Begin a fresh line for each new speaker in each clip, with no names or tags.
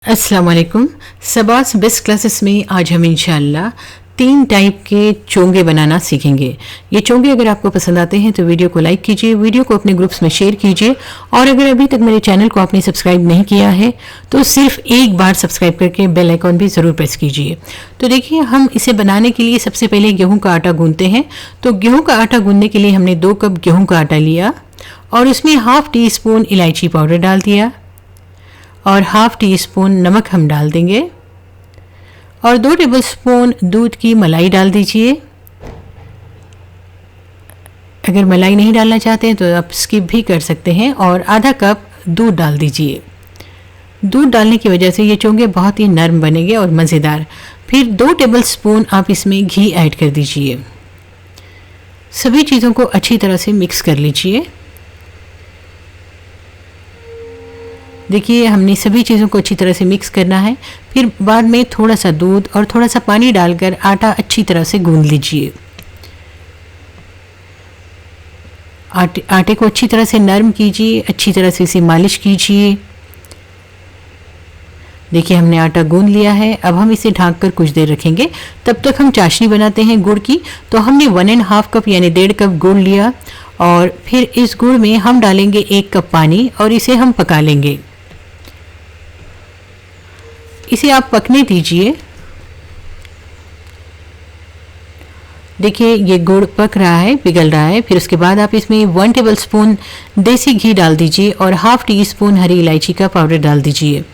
अस्सलाम वालेकुम। सबास best classes में आज हम इंशाअल्लाह 3 टाइप के चोंगे बनाना सीखेंगे। ये चोंगे अगर आपको पसंद आते हैं तो वीडियो को लाइक कीजिए, वीडियो को अपने ग्रुप्स में शेयर कीजिए और अगर अभी तक मेरे चैनल को आपने सब्सक्राइब नहीं किया है तो सिर्फ एक बार सब्सक्राइब करके बेल आइकॉन भी ज़रूर प्रेस कीजिए। तो देखिए, हम इसे बनाने के लिए सबसे पहले गेहूँ का आटा गूंथते हैं। तो गेहूँ का आटा गूंथने के लिए हमने 2 कप गेहूँ का आटा लिया और उसमें ½ टी स्पून इलायची पाउडर डाल दिया और ½ टी स्पून नमक हम डाल देंगे और 2 टेबलस्पून दूध की मलाई डाल दीजिए। अगर मलाई नहीं डालना चाहते हैं तो आप स्किप भी कर सकते हैं और आधा कप दूध डाल दीजिए। दूध डालने की वजह से ये चोंगे बहुत ही नरम बनेंगे और मज़ेदार। फिर 2 टेबलस्पून आप इसमें घी ऐड कर दीजिए। सभी चीज़ों को अच्छी तरह से मिक्स कर लीजिए। देखिए, हमने सभी चीज़ों को अच्छी तरह से मिक्स करना है। फिर बाद में थोड़ा सा दूध और थोड़ा सा पानी डालकर आटा अच्छी तरह से गूंद लीजिए। आटे को अच्छी तरह से नरम कीजिए, अच्छी तरह से इसे मालिश कीजिए। देखिए, हमने आटा गूंद लिया है। अब हम इसे ढककर कुछ देर रखेंगे। तब तक हम चाशनी बनाते हैं गुड़ की। तो हमने 1.5 कप यानी 1.5 कप गुड़ लिया और फिर इस गुड़ में हम डालेंगे 1 कप पानी और इसे हम पका लेंगे। इसे आप पकने दीजिए। देखिए, ये गुड़ पक रहा है, पिघल रहा है। फिर उसके बाद आप इसमें 1 टेबलस्पून देसी घी डाल दीजिए और ½ टी स्पून हरी इलायची का पाउडर डाल दीजिए।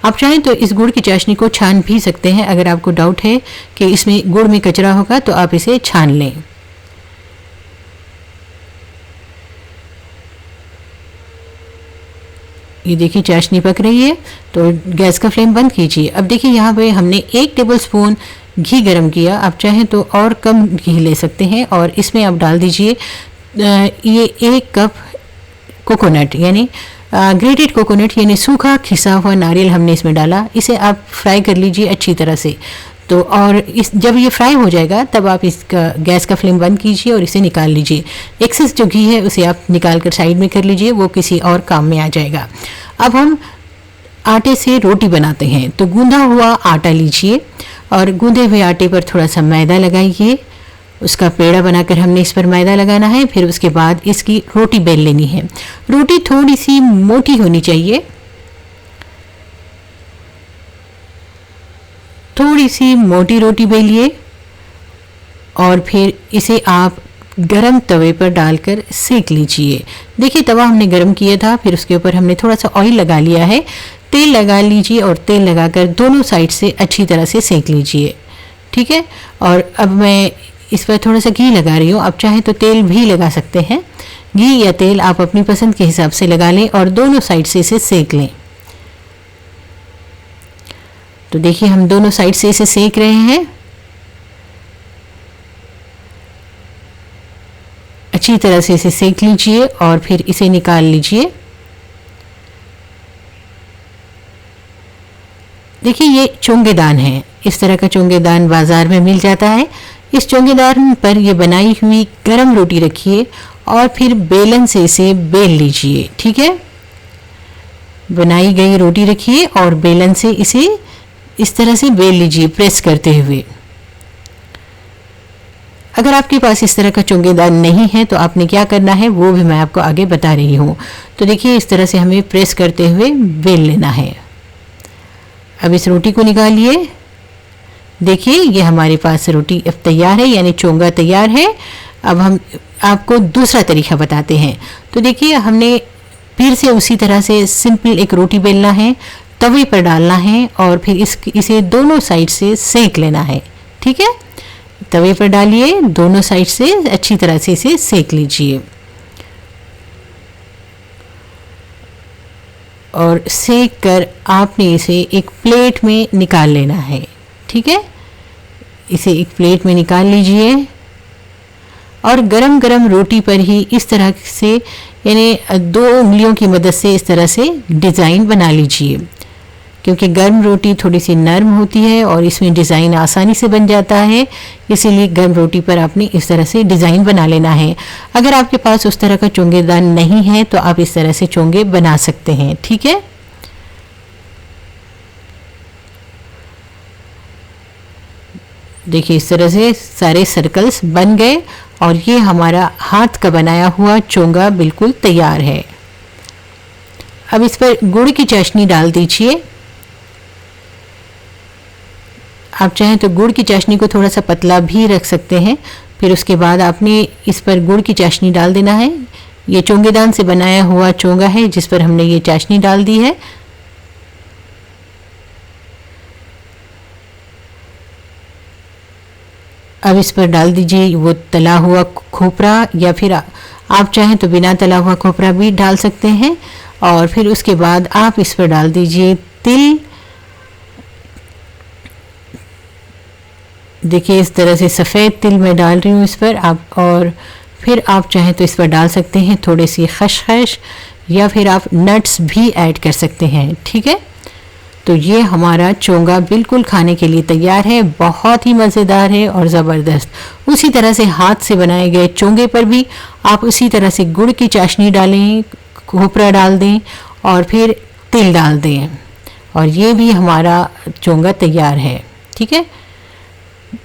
आप चाहें तो इस गुड़ की चाशनी को छान भी सकते हैं। अगर आपको डाउट है कि इसमें गुड़ में कचरा होगा तो आप इसे छान लें। ये देखिए, चाशनी पक रही है तो गैस का फ्लेम बंद कीजिए। अब देखिए, यहाँ पे हमने 1 टेबलस्पून घी गरम किया। आप चाहें तो और कम घी ले सकते हैं और इसमें आप डाल दीजिए ये 1 कप कोकोनट यानी ग्रेटेड कोकोनट यानी सूखा खिसा हुआ नारियल हमने इसमें डाला। इसे आप फ्राई कर लीजिए अच्छी तरह से। तो और जब ये फ्राई हो जाएगा तब आप इसका गैस का फ्लेम बंद कीजिए और इसे निकाल लीजिए। एक्सेस जो घी है उसे आप निकाल कर साइड में कर लीजिए, वो किसी और काम में आ जाएगा। अब हम आटे से रोटी बनाते हैं। तो गूंधा हुआ आटा लीजिए और गूंधे हुए आटे पर थोड़ा सा मैदा लगाइए। उसका पेड़ा बनाकर हमने इस पर मैदा लगाना है। फिर उसके बाद इसकी रोटी बेल लेनी है। रोटी थोड़ी सी मोटी होनी चाहिए, थोड़ी सी मोटी रोटी बेलिए और फिर इसे आप गरम तवे पर डालकर सेक लीजिए। देखिए, तवा हमने गरम किया था, फिर उसके ऊपर हमने थोड़ा सा ऑयल लगा लिया है। तेल लगा लीजिए और तेल लगाकर दोनों साइड से अच्छी तरह से सेक लीजिए। ठीक है, और अब मैं इस पर थोड़ा सा घी लगा रही हूँ। आप चाहे तो तेल भी लगा सकते हैं। घी या तेल आप अपनी पसंद के हिसाब से लगा लें और दोनों साइड से इसे सेक लें। तो देखिए, हम दोनों साइड से इसे सेक रहे हैं। अच्छी तरह से इसे सेक लीजिए और फिर इसे निकाल लीजिए। देखिए, ये चोंगेदान है। इस तरह का चोंगेदान बाजार में मिल जाता है। इस चोंगेदान पर ये बनाई हुई गरम रोटी रखिए और फिर बेलन से इसे बेल लीजिए। ठीक है, बनाई गई रोटी रखिए और बेलन से इसे इस तरह से बेल लीजिए प्रेस करते हुए। अगर आपके पास इस तरह का चोंगेदान नहीं है तो आपने क्या करना है वो भी मैं आपको आगे बता रही हूँ। तो देखिए, इस तरह से हमें प्रेस करते हुए बेल लेना है। अब इस रोटी को निकालिए। देखिए, ये हमारे पास रोटी अब तैयार है यानी चोंगा तैयार है। अब हम आपको दूसरा तरीका बताते हैं। तो देखिए, हमने फिर से उसी तरह से सिंपल एक रोटी बेलना है, तवे पर डालना है और फिर इसे दोनों साइड से सेक लेना है। ठीक है, तवे पर डालिए, दोनों साइड से अच्छी तरह से इसे सेक लीजिए और सेक कर आपने इसे एक प्लेट में निकाल लेना है। ठीक है, इसे एक प्लेट में निकाल लीजिए और गरम गरम रोटी पर ही इस तरह से यानी 2 उंगलियों की मदद से इस तरह से डिज़ाइन बना लीजिए, क्योंकि गर्म रोटी थोड़ी सी नरम होती है और इसमें डिज़ाइन आसानी से बन जाता है। इसीलिए गर्म रोटी पर आपने इस तरह से डिज़ाइन बना लेना है। अगर आपके पास उस तरह का चोंगेदान नहीं है तो आप इस तरह से चोंगे बना सकते हैं। ठीक है, देखिए इस तरह से सारे सर्कल्स बन गए और ये हमारा हाथ का बनाया हुआ चोंगा बिल्कुल तैयार है। अब इस पर गुड़ की चाशनी डाल दीजिए। आप चाहें तो गुड़ की चाशनी को थोड़ा सा पतला भी रख सकते हैं। फिर उसके बाद आपने इस पर गुड़ की चाशनी डाल देना है। ये चोंगेदान से बनाया हुआ चोंगा है जिस पर हमने ये चाशनी डाल दी है। अब इस पर डाल दीजिए वो तला हुआ खोपरा, या फिर आप चाहें तो बिना तला हुआ खोपरा भी डाल सकते हैं। और फिर उसके बाद आप इस पर डाल दीजिए तिल। देखिए इस तरह से सफ़ेद तिल मैं डाल रही हूँ इस पर आप। और फिर आप चाहें तो इस पर डाल सकते हैं थोड़ी सी खसखस, या फिर आप नट्स भी ऐड कर सकते हैं। ठीक है, तो ये हमारा चोंगा बिल्कुल खाने के लिए तैयार है। बहुत ही मज़ेदार है और ज़बरदस्त। उसी तरह से हाथ से बनाए गए चोंगे पर भी आप उसी तरह से गुड़ की चाशनी डालें, खोपरा डाल दें और फिर तिल डाल दें, और ये भी हमारा चोंगा तैयार है। ठीक है,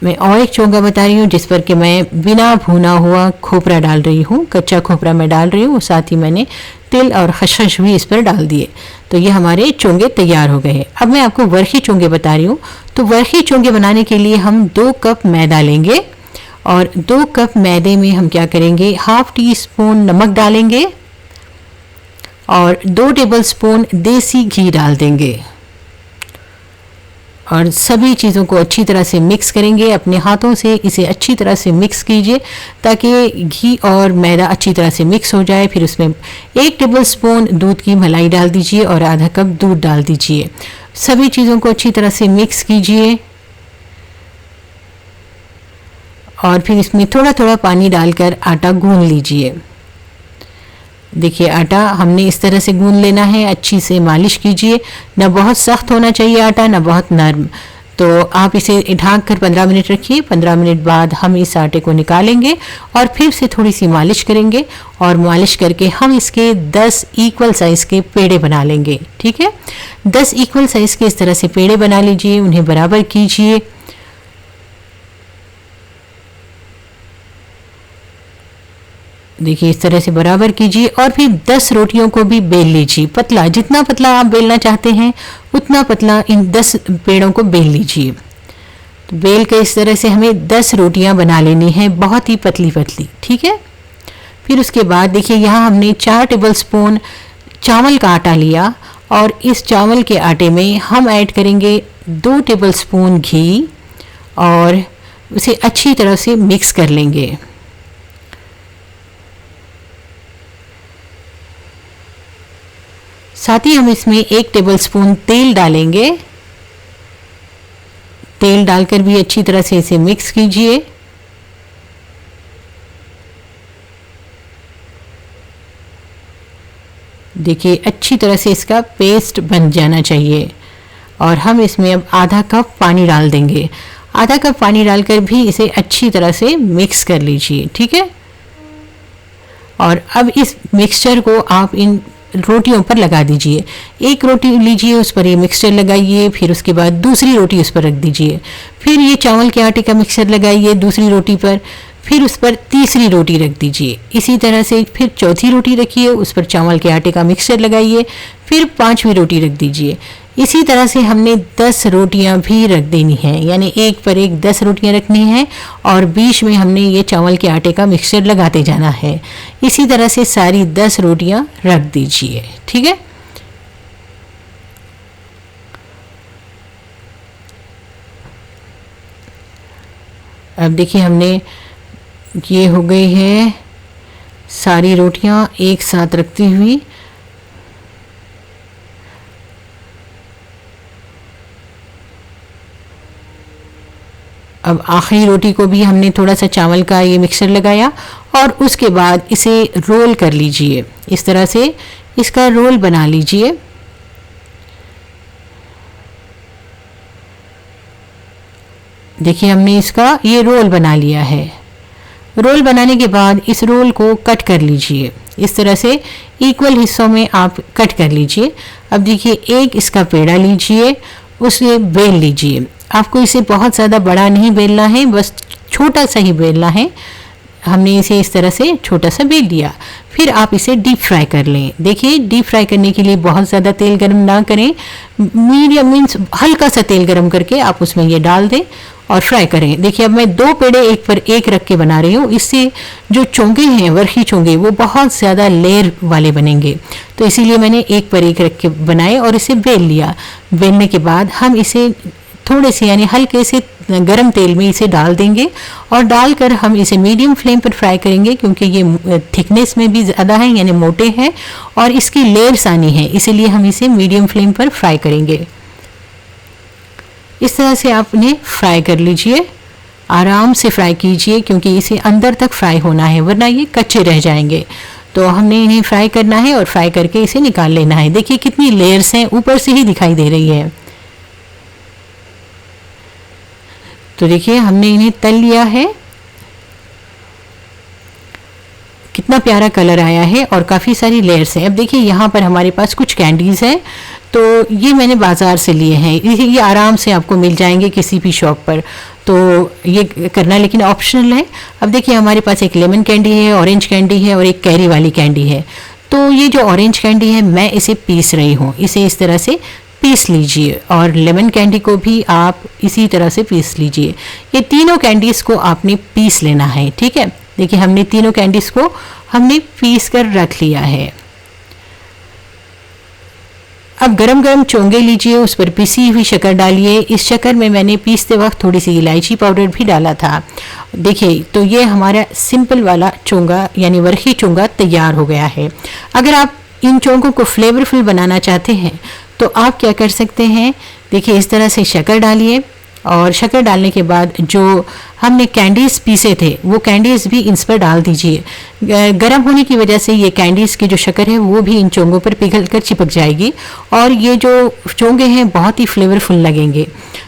मैं और एक चोंगा बता रही हूँ जिस पर कि मैं बिना भुना हुआ खोपरा डाल रही हूँ, कच्चा खोपरा मैं डाल रही हूँ, साथ ही मैंने तिल और खसखस भी इस पर डाल दिए। तो ये हमारे चोंगे तैयार हो गए हैं। अब मैं आपको वर्खी चोंगे बता रही हूँ। तो वर्खी चोंगे बनाने के लिए हम 2 कप मैदा लेंगे, और 2 कप मैदे में हम क्या करेंगे, ½ टीस्पून नमक डालेंगे और 2 टेबलस्पून देसी घी डाल देंगे, और सभी चीज़ों को अच्छी तरह से मिक्स करेंगे। अपने हाथों से इसे अच्छी तरह से मिक्स कीजिए ताकि घी और मैदा अच्छी तरह से मिक्स हो जाए। फिर उसमें 1 टेबलस्पून दूध की मलाई डाल दीजिए और आधा कप दूध डाल दीजिए। सभी चीज़ों को अच्छी तरह से मिक्स कीजिए, और फिर इसमें थोड़ा थोड़ा पानी डालकर आटा गूंद लीजिए। देखिए आटा हमने इस तरह से गूंद लेना है, अच्छी से मालिश कीजिए। ना बहुत सख्त होना चाहिए आटा, ना बहुत नरम। तो आप इसे ढक कर 15 मिनट रखिए। 15 मिनट बाद हम इस आटे को निकालेंगे और फिर से थोड़ी सी मालिश करेंगे, और मालिश करके हम इसके 10 इक्वल साइज़ के पेड़े बना लेंगे। ठीक है, 10 इक्वल साइज़ के इस तरह से पेड़े बना लीजिए, उन्हें बराबर कीजिए। देखिए इस तरह से बराबर कीजिए, और फिर 10 रोटियों को भी बेल लीजिए। पतला, जितना पतला आप बेलना चाहते हैं उतना पतला इन 10 पेड़ों को बेल लीजिए। तो बेल के इस तरह से हमें 10 रोटियां बना लेनी है, बहुत ही पतली पतली। ठीक है, फिर उसके बाद देखिए यहाँ हमने 4 टेबलस्पून चावल का आटा लिया, और इस चावल के आटे में हम ऐड करेंगे 2 टेबलस्पून घी, और उसे अच्छी तरह से मिक्स कर लेंगे। साथ ही हम इसमें 1 टेबलस्पून तेल डालेंगे। तेल डालकर भी अच्छी तरह से इसे मिक्स कीजिए। देखिए अच्छी तरह से इसका पेस्ट बन जाना चाहिए, और हम इसमें अब आधा कप पानी डाल देंगे। आधा कप पानी डालकर भी इसे अच्छी तरह से मिक्स कर लीजिए। ठीक है, और अब इस मिक्सचर को आप इन रोटियों पर लगा दीजिए। 1 रोटी लीजिए, उस पर ये मिक्सचर लगाइए, फिर उसके बाद दूसरी रोटी उस पर रख दीजिए। फिर ये चावल के आटे का मिक्सचर लगाइए दूसरी रोटी पर, फिर उस पर तीसरी रोटी रख दीजिए। इसी तरह से फिर चौथी रोटी रखिए, उस पर चावल के आटे का मिक्सचर लगाइए, फिर 5वीं रोटी रख दीजिए। इसी तरह से हमने 10 रोटियां भी रख देनी है, यानी एक पर एक 10 रोटियां रखनी है, और बीच में हमने ये चावल के आटे का मिक्सचर लगाते जाना है। इसी तरह से सारी 10 रोटियां रख दीजिए। ठीक है, अब देखिए हमने ये हो गई है सारी रोटियां एक साथ रखती हुई। अब आखिरी रोटी को भी हमने थोड़ा सा चावल का ये मिक्सचर लगाया, और उसके बाद इसे रोल कर लीजिए। इस तरह से इसका रोल बना लीजिए। देखिए हमने इसका ये रोल बना लिया है। रोल बनाने के बाद इस रोल को कट कर लीजिए। इस तरह से इक्वल हिस्सों में आप कट कर लीजिए। अब देखिए एक इसका पेड़ा लीजिए, उसे बेल लीजिए। आपको इसे बहुत ज़्यादा बड़ा नहीं बेलना है, बस छोटा सा ही बेलना है। हमने इसे इस तरह से छोटा सा बेल लिया। फिर आप इसे डीप फ्राई कर लें। देखिए, डीप फ्राई करने के लिए बहुत ज़्यादा तेल गरम ना करें, मीडियम मीन्स हल्का सा तेल गरम करके आप उसमें ये डाल दें और फ्राई करें। देखिए, अब मैं 2 पेड़े एक पर एक रख के बना रही हूँ। इससे जो चोंगे हैं, वर्खी चोंगे, वो बहुत ज़्यादा लेयर वाले बनेंगे, तो इसीलिए मैंने एक पर एक रख के बनाए और इसे बेल लिया। बेलने के बाद हम इसे थोड़े से यानी हल्के से गरम तेल में इसे डाल देंगे और डालकर हम इसे मीडियम फ्लेम पर फ्राई करेंगे, क्योंकि ये थिकनेस में भी ज़्यादा है यानी मोटे हैं और इसकी लेयर्स आनी है, इसीलिए हम इसे मीडियम फ्लेम पर फ्राई करेंगे। इस तरह से आप इन्हें फ्राई कर लीजिए, आराम से फ्राई कीजिए, क्योंकि इसे अंदर तक फ्राई होना है, वरना ये कच्चे रह जाएंगे। तो हमने इन्हें फ्राई करना है और फ्राई करके इसे निकाल लेना है। देखिए कितनी लेयर्स हैं, ऊपर से ही दिखाई दे रही है। तो देखिए हमने इन्हें तल लिया है, कितना प्यारा कलर आया है और काफ़ी सारी लेयर्स हैं। अब देखिए यहाँ पर हमारे पास कुछ कैंडीज़ हैं, तो ये मैंने बाज़ार से लिए हैं। ये आराम से आपको मिल जाएंगे किसी भी शॉप पर, तो ये करना लेकिन ऑप्शनल है। अब देखिए हमारे पास एक लेमन कैंडी है, ऑरेंज कैंडी है और एक कैरी वाली कैंडी है। तो ये जो ऑरेंज कैंडी है मैं इसे पीस रही हूँ, इसे इस तरह से पीस लीजिए और लेमन कैंडी को भी आप इसी तरह से पीस लीजिए। ये तीनों कैंडीज़ को आपने पीस लेना है, ठीक है। देखिए हमने तीनों कैंडीज़ को हमने पीस कर रख लिया है। अब गरम गरम चोंगे लीजिए, उस पर पिसी हुई शक्कर डालिए। इस शक्कर में मैंने पीसते वक्त थोड़ी सी इलायची पाउडर भी डाला था। देखिए तो ये हमारा सिंपल वाला चोंगा यानी वर्खी चोंगा तैयार हो गया है। अगर आप इन चोंगों को फ्लेवरफुल बनाना चाहते हैं तो आप क्या कर सकते हैं, देखिए इस तरह से शक्कर डालिए और शक्कर डालने के बाद जो हमने कैंडीज़ पीसे थे वो कैंडीज़ भी इस पर डाल दीजिए। गर्म होने की वजह से ये कैंडीज़ की जो शक्कर है वो भी इन चोंगों पर पिघल कर चिपक जाएगी और ये जो चोंगे हैं बहुत ही फ्लेवरफुल लगेंगे।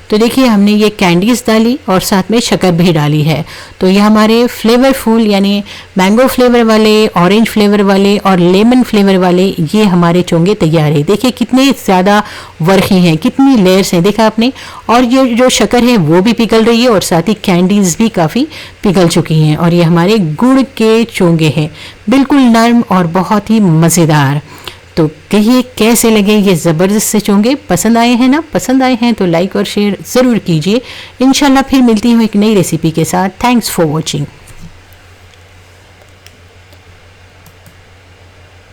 तो देखिए हमने ये कैंडीज़ डाली और साथ में शक्कर भी डाली है। तो ये हमारे फ्लेवरफुल यानी मैंगो फ्लेवर वाले, ऑरेंज फ्लेवर वाले और लेमन फ्लेवर वाले ये हमारे चोंगे तैयार है। देखिए कितने ज़्यादा वर्खी हैं, कितनी लेयर्स हैं, देखा आपने। और ये जो शक्कर है वो भी पिघल रही है और साथ ही कैंडीज़ भी काफ़ी पिघल चुकी हैं और ये हमारे गुड़ के चोंगे हैं, बिल्कुल नरम और बहुत ही मज़ेदार। तो कहिए कैसे लगे ये ज़बरदस्त से चोंगे, पसंद आए हैं ना? पसंद आए हैं तो लाइक और शेयर ज़रूर कीजिए। इंशाल्लाह फिर मिलती हूँ एक नई रेसिपी के साथ। Thanks for watching.